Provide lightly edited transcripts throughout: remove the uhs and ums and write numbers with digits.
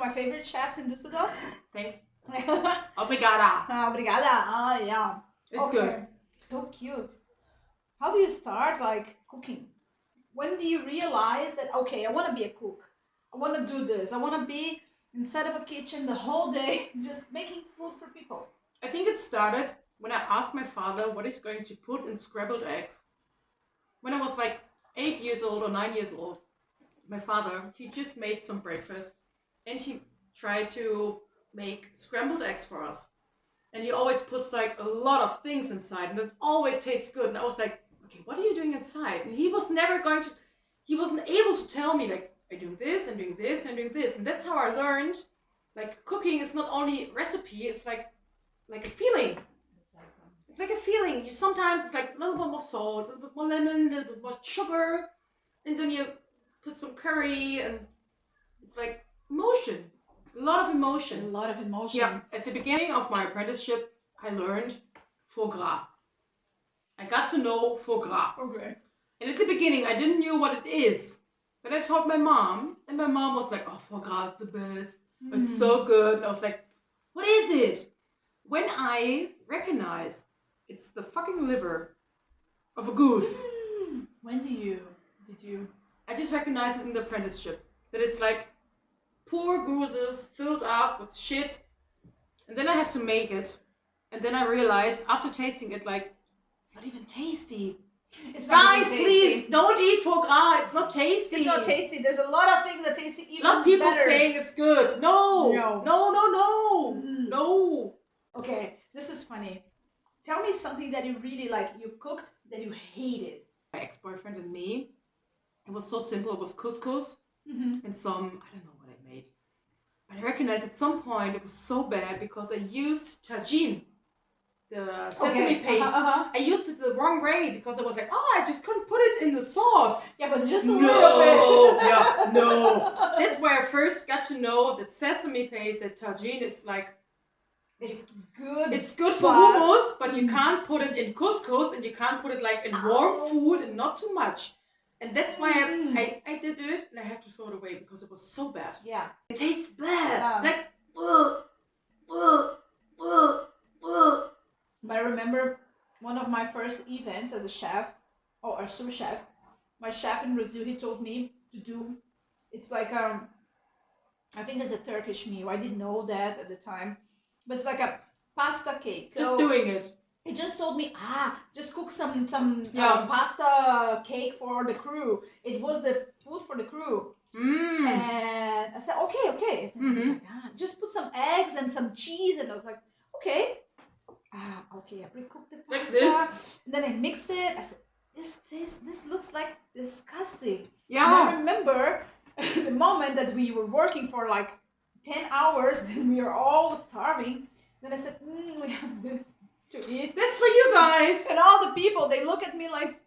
my favorite chefs in Düsseldorf. Thanks. Obrigada. Obrigada. Yeah. It's good. So cute. How do you start like cooking? When do you realize that, okay, I want to be a cook. I want to do this. I want to be inside of a kitchen the whole day just making food for people. I think it started when I asked my father what he's going to put in scrambled eggs. When I was like 8 years old or 9 years old, my father, he just made some breakfast and he tried to make scrambled eggs for us. And he always puts like a lot of things inside and it always tastes good. And I was like, okay, what are you doing inside? And he wasn't able to tell me like, I do this and doing this and doing this. And that's how I learned like cooking is not only recipe, it's like a feeling. It's like a feeling. You sometimes it's like a little bit more salt, a little bit more lemon, a little bit more sugar. And then you put some curry and it's like emotion. A lot of emotion. A lot of emotion. Yeah. At the beginning of my apprenticeship, I learned foie gras. I got to know foie gras. Okay. And at the beginning, I didn't know what it is. But I told my mom, and my mom was like, oh, foie gras is the best. It's so good. And I was like, what is it? When I recognized it's the fucking liver of a goose. When did you? I just recognized it in the apprenticeship. That it's like poor gooses filled up with shit. And then I have to make it. And then I realized after tasting it, like, it's not even tasty. Guys, please don't eat foie gras. It's not tasty. It's not tasty. There's a lot of things that taste even better. Not people saying it's good. No. No. No. Okay, this is funny. Tell me something that you really like. You cooked that you hated. My ex-boyfriend and me. It was so simple. It was couscous and some, I don't know what I made. But I recognized at some point it was so bad because I used tagine, the sesame paste. I used it the wrong way because I was like, oh, I just couldn't put it in the sauce. Yeah, but just a little bit. No. That's where I first got to know that sesame paste, that tagine is like, it's good. It's good for hummus, but you can't put it in couscous and you can't put it like in warm food and not too much. And that's why I did it and I have to throw it away because it was so bad. Yeah. It tastes bad. Like, But I remember one of my first events as a chef, or a sous chef. My chef in Brazil, he told me to do, it's like, I think it's a Turkish meal. I didn't know that at the time. But it's like a pasta cake. So just doing it. He just told me, just cook some pasta cake for the crew. It was the food for the crew. And I said, okay. And I was like, just put some eggs and some cheese. And I was like, okay. Okay, I pre-cooked the pasta. Like this? And then I mix it. I said, this looks like disgusting. Yeah. And I remember the moment that we were working for like 10 hours, then we are all starving. Then I said, we have this to eat. That's for you guys. And all the people, they look at me like,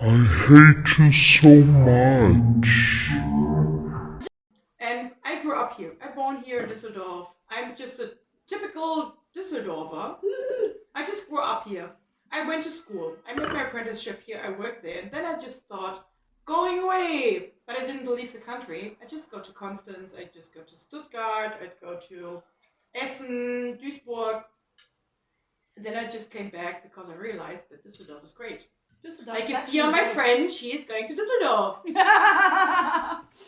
I hate you so much. And I grew up here. I born here in Düsseldorf. I'm just a typical Düsseldorfer. I just grew up here. I went to school. I made my apprenticeship here. I worked there. And then I just thought, going away. But I didn't leave the country. I just go to Constance. I just go to Stuttgart. I'd go to Essen, Duisburg. And then I just came back because I realized that Düsseldorf is great. Like you see on my friend, she is going to Düsseldorf.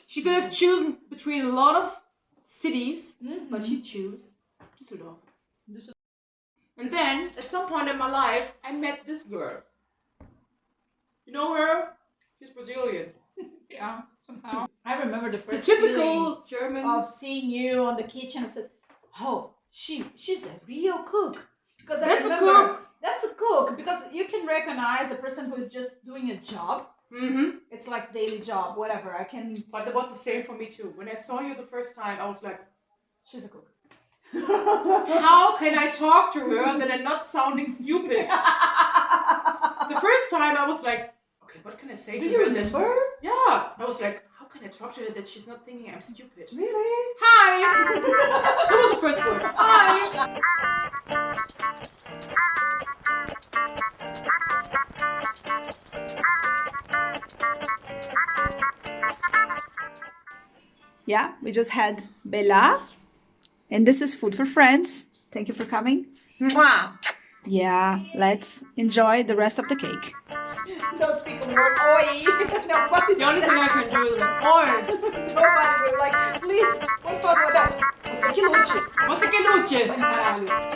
She could have chosen between a lot of cities, but she chose Düsseldorf. And then, at some point in my life, I met this girl. You know her? She's Brazilian. Yeah, somehow. I remember the first typical German of seeing you on the kitchen. I said, oh, she's a real cook. Because that's a cook. That's a cook, because you can recognize a person who is just doing a job. It's like daily job, whatever. But it was the same for me too. When I saw you the first time, I was like, she's a cook. How can I talk to her that I'm not sounding stupid? The first time I was like, okay, what can I say to her? Do you remember? Yeah. I was like, how can I talk to her that she's not thinking I'm stupid? Really? Hi! That was the first word. Hi! Yeah, we just had Bella. And this is Food for Friends. Thank you for coming. Mwah. Yeah, let's enjoy the rest of the cake. Don't speak a word. Oi! Nobody. The only thing I can do is like, oi, Nobody will like, please, por favor, não. Você que lute. você que lute. Caralho.